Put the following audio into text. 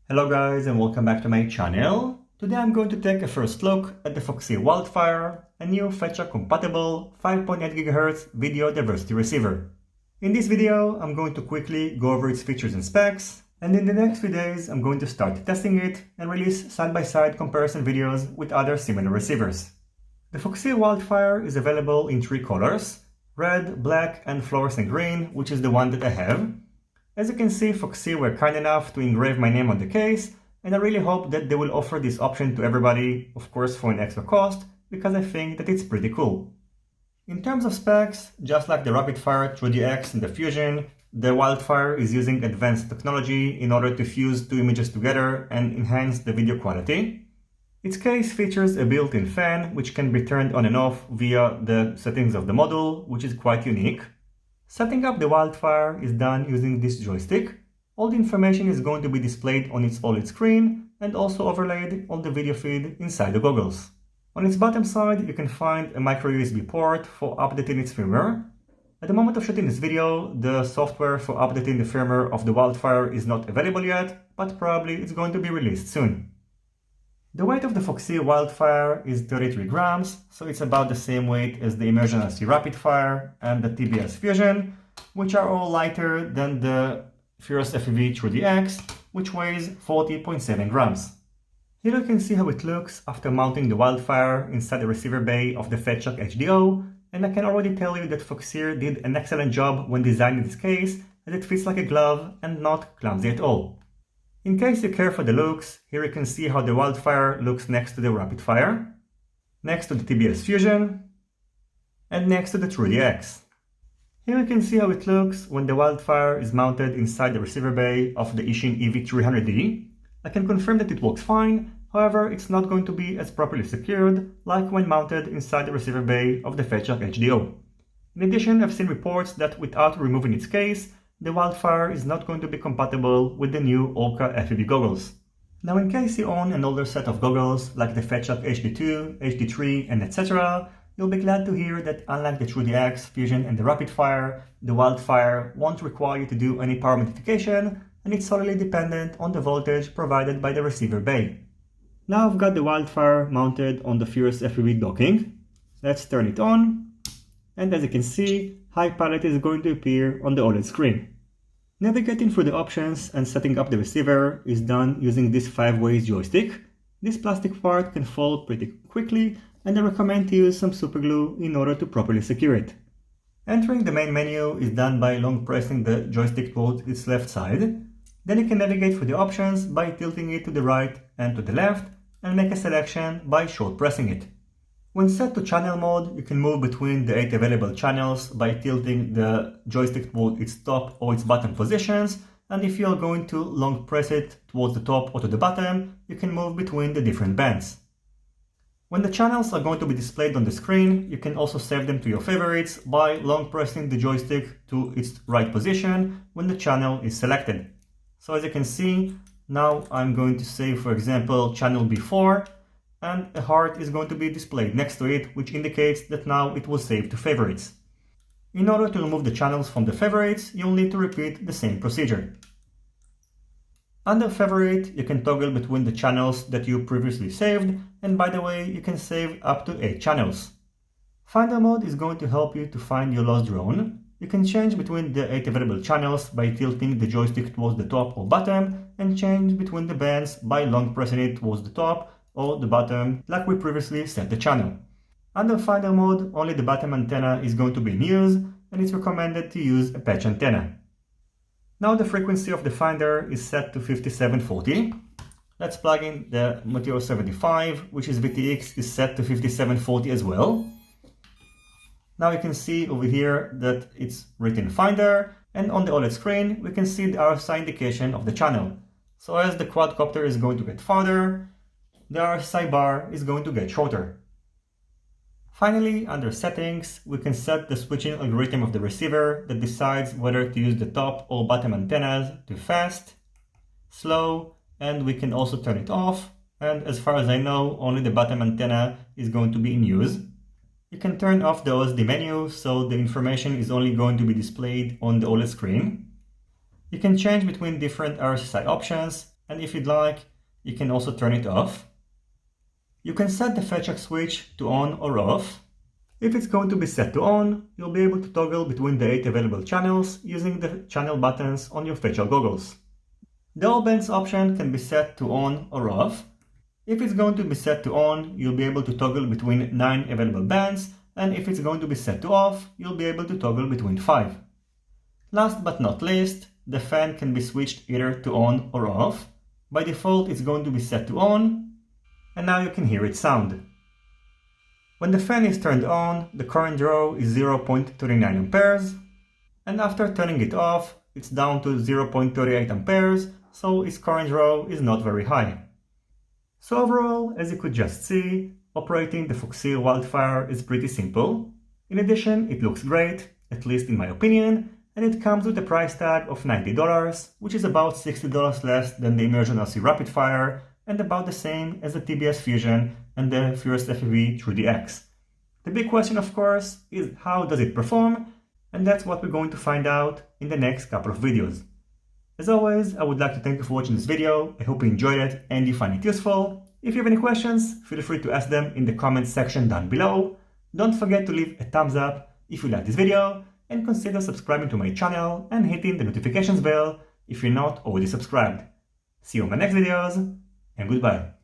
Hello guys and welcome back to my channel. Today I'm going to take a first look at the Foxeer Wildfire, a new Fatshark compatible 5.8 GHz video diversity receiver. In this video I'm going to quickly go over its features and specs, and in the next few days I'm going to start testing it and release side-by-side comparison videos with other similar receivers. The Foxeer Wildfire is available in 3 colors, red, black and fluorescent green, which is the one that I have. As you can see, Foxeer were kind enough to engrave my name on the case, and I really hope that they will offer this option to everybody, of course for an extra cost, because I think that it's pretty cool. In terms of specs, just like the Rapid-Fire 3DX and the Fusion, the Wildfire is using advanced technology in order to fuse 2 images together and enhance the video quality. Its case features a built-in fan, which can be turned on and off via the settings of the model, which is quite unique. Setting up the Wildfire is done using this joystick. All the information is going to be displayed on its OLED screen and also overlaid on the video feed inside the goggles. On its bottom side, you can find a micro USB port for updating its firmware. At the moment of shooting this video, the software for updating the firmware of the Wildfire is not available yet, but probably it's going to be released soon. The weight of the Foxeer Wildfire is 33 grams, so it's about the same weight as the Emergency Rapid-Fire and the TBS Fusion, which are all lighter than the FirstFPV 3DX, which weighs 40.7 grams. Here you can see how it looks after mounting the Wildfire inside the receiver bay of the Fatshark HDO, and I can already tell you that Foxeer did an excellent job when designing this case, as it fits like a glove and not clumsy at all. In case you care for the looks, here you can see how the Wildfire looks next to the Rapid-Fire, next to the TBS Fusion, and next to the 3DX. Here you can see how it looks when the Wildfire is mounted inside the receiver bay of the Ishin EV300D. I can confirm that it works fine, however it's not going to be as properly secured like when mounted inside the receiver bay of the Fatshark HDO. In addition, I've seen reports that without removing its case, the Wildfire is not going to be compatible with the new Orca FPV goggles. Now in case you own an older set of goggles like the Fatshark HD2, HD3 and etc., you'll be glad to hear that unlike the 3DX, Fusion and the Rapid-Fire, the Wildfire won't require you to do any power modification, and it's solely dependent on the voltage provided by the receiver bay. Now I've got the Wildfire mounted on the FirstFPV docking. Let's turn it on, and as you can see, high palette is going to appear on the OLED screen. Navigating through the options and setting up the receiver is done using this 5-way joystick. This plastic part can fall pretty quickly, and I recommend to use some superglue in order to properly secure it. Entering the main menu is done by long pressing the joystick towards its left side. Then you can navigate through the options by tilting it to the right and to the left, and make a selection by short pressing it. When set to channel mode, you can move between the 8 available channels by tilting the joystick toward its top or its bottom positions, and if you are going to long press it towards the top or to the bottom, you can move between the different bands. When the channels are going to be displayed on the screen, you can also save them to your favorites by long pressing the joystick to its right position when the channel is selected. So as you can see, now I'm going to save, for example, channel B4, and a heart is going to be displayed next to it, which indicates that now it was saved to favorites. In order to remove the channels from the favorites, you'll need to repeat the same procedure. Under favorite, you can toggle between the channels that you previously saved, and by the way, you can save up to 8 channels. Finder mode is going to help you to find your lost drone. You can change between the 8 available channels by tilting the joystick towards the top or bottom, and change between the bands by long pressing it towards the top or the bottom, like we previously set the channel. Under Finder mode, only the bottom antenna is going to be in use, and it's recommended to use a patch antenna. Now the frequency of the Finder is set to 5740. Let's plug in the Meteor 75, which is VTX, is set to 5740 as well. Now you can see over here that it's written Finder, and on the OLED screen we can see the RSI indication of the channel. So as the quadcopter is going to get farther, the RSI bar is going to get shorter. Finally, under settings, we can set the switching algorithm of the receiver that decides whether to use the top or bottom antennas to fast, slow, and we can also turn it off. And as far as I know, only the bottom antenna is going to be in use. You can turn off the OSD menu, so the information is only going to be displayed on the OLED screen. You can change between different RSI options, and if you'd like, you can also turn it off. You can set the Fatshark switch to on or off. If it's going to be set to on, you'll be able to toggle between the 8 available channels using the channel buttons on your Fatshark goggles. The all bands option can be set to on or off. If it's going to be set to on, you'll be able to toggle between 9 available bands, and if it's going to be set to off, you'll be able to toggle between 5. Last but not least, the fan can be switched either to on or off. By default, it's going to be set to on, and now you can hear it sound. When the fan is turned on, the current draw is 0.39 amperes, and after turning it off, it's down to 0.38 amperes, so its current draw is not very high. So overall, as you could just see, operating the Foxeer Wildfire is pretty simple. In addition, it looks great, at least in my opinion, and it comes with a price tag of $90, which is about $60 less than the Immersion LC Rapid Fire, and about the same as the TBS Fusion and the FluoresFPV 3DX. The big question, of course, is how does it perform, and that's what we're going to find out in the next couple of videos. As always, I would like to thank you for watching this video. I hope you enjoyed it and you find it useful. If you have any questions, feel free to ask them in the comments section down below. Don't forget to leave a thumbs up if you like this video, and consider subscribing to my channel and hitting the notifications bell if you're not already subscribed. See you on my next videos, and goodbye.